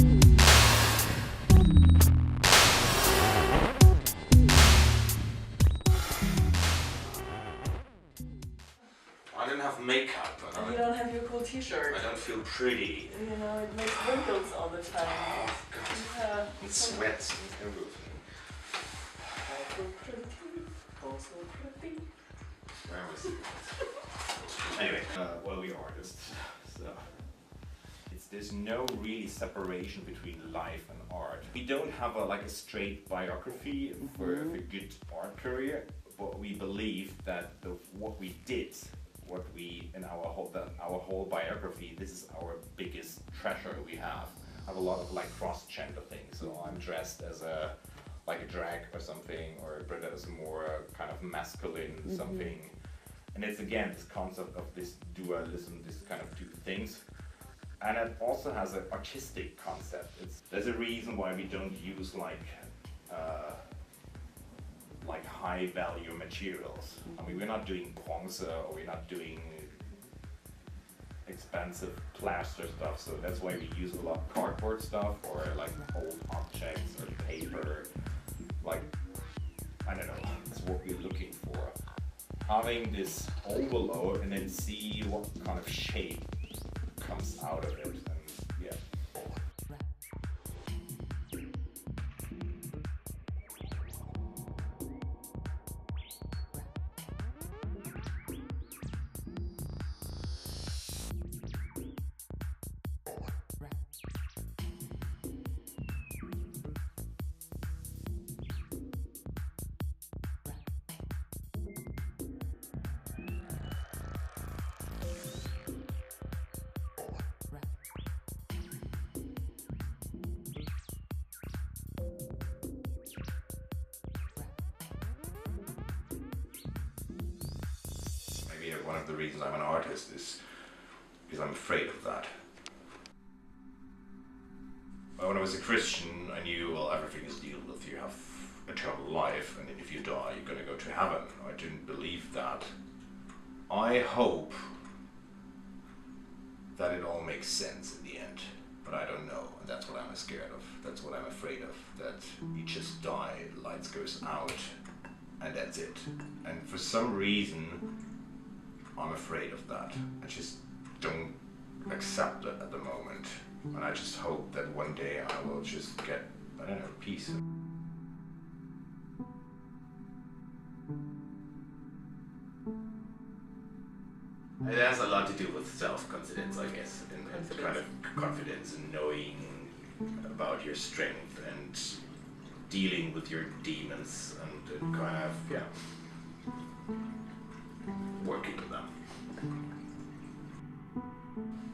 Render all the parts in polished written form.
I don't have makeup. You don't have your cool t-shirt. I don't feel pretty. You know, it makes wrinkles all the time. Oh God. Yeah. It sweats and everything. Also pretty. Also pretty. Where was it? Anyway, well, we artists, so there's no really separation between life and art. We don't have a straight biography for a good art career, but we believe that what we did, in our whole biography, this is our biggest treasure we have. I have a lot of cross-gender things, so I'm dressed as a drag or something, or Britta is more kind of masculine something. And it's again this concept of this dualism, this kind of two things. And it also has an artistic concept. There's a reason why we don't use high value materials. I mean, we're not doing bronze, or we're not doing expensive plaster stuff, so that's why we use a lot of cardboard stuff, or old objects or paper. I don't know, that's what we're looking for. Having this overload and then see what kind of shape comes out of it, and yeah. Maybe one of the reasons I'm an artist is because I'm afraid of that. When I was a Christian, I knew, well, everything is dealt with. You have eternal life, and if you die, you're going to go to heaven. I didn't believe that. I hope that it all makes sense in the end, but I don't know, and that's what I'm scared of. That's what I'm afraid of, that you just die, lights goes out, and that's it. And for some reason, I'm afraid of that. I just don't accept it at the moment. And I just hope that one day I will just get, I don't know, peace. It has a lot to do with self-confidence, I guess, and kind of confidence and knowing about your strength and dealing with your demons and kind of, yeah, working with them.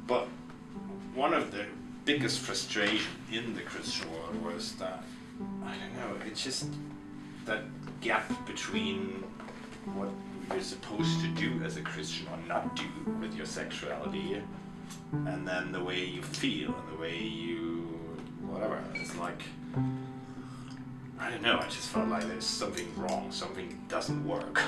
But one of the biggest frustration in the Christian world was that, I don't know, it's just that gap between what you're supposed to do as a Christian or not do with your sexuality, and then the way you feel and the way you, whatever. It's like, I don't know, I just felt like there's something wrong, something doesn't work.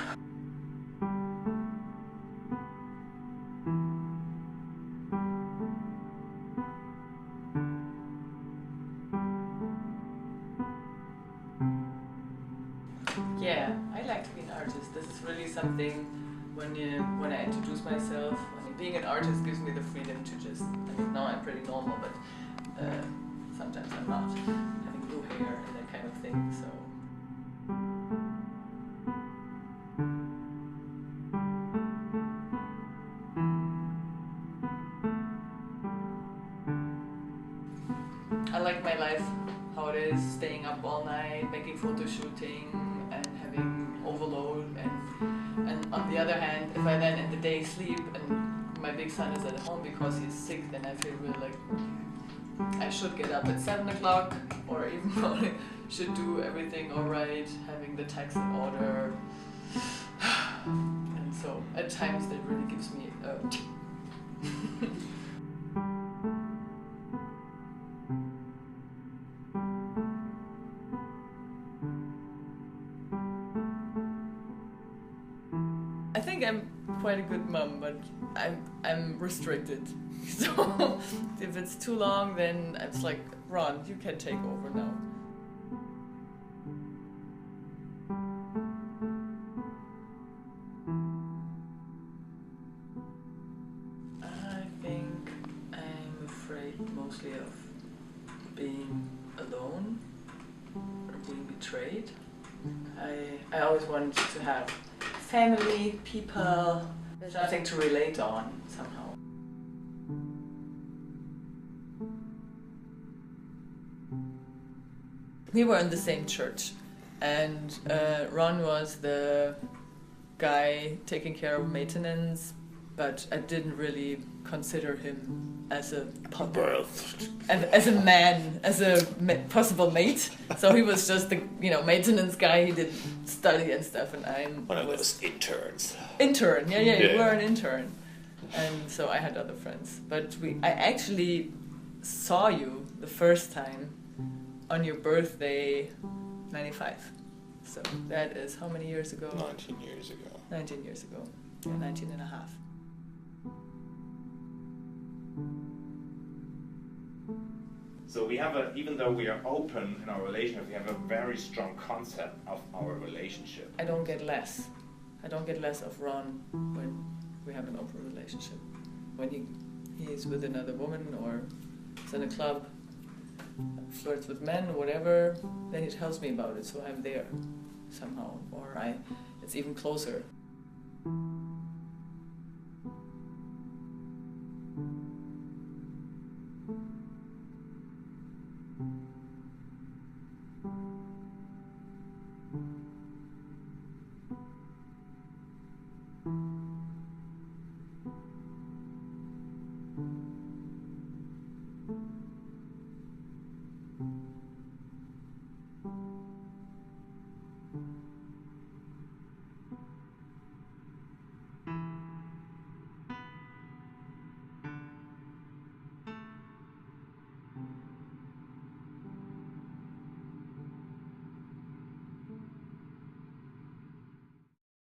Yeah, I like to be an artist. This is really something when I introduce myself. I mean, being an artist gives me the freedom to just, I mean, now I'm pretty normal, but sometimes I'm not. Having blue hair and that kind of thing, so. I like my life, how it is, staying up all night, making photo shooting, and having overload, and on the other hand, if I then in the day sleep and my big son is at home because he's sick, then I feel really like I should get up at 7 o'clock, or even more, should do everything alright, having the tax in order, and so at times that really gives me I think I'm quite a good mom, but I'm restricted. So if it's too long, then it's like, Ron, you can take over now. I think I'm afraid mostly of being alone or being betrayed. I always wanted to have family, people, something to relate on somehow. We were in the same church, and Ron was the guy taking care of maintenance, but I didn't really consider him as a as a man, as a possible mate. So he was just the maintenance guy. He did study and stuff, and I'm one of those interns. Intern, yeah, you were an intern, and so I had other friends. But I actually saw you the first time on your birthday, 95. So that is how many years ago? 19 years ago. 19 years ago. Yeah, 19 and a half. So we have even though we are open in our relationship, we have a very strong concept of our relationship. I don't get less of Ron when we have an open relationship. When he is with another woman or is in a club, flirts with men or whatever, then he tells me about it, so I'm there somehow, or it's even closer.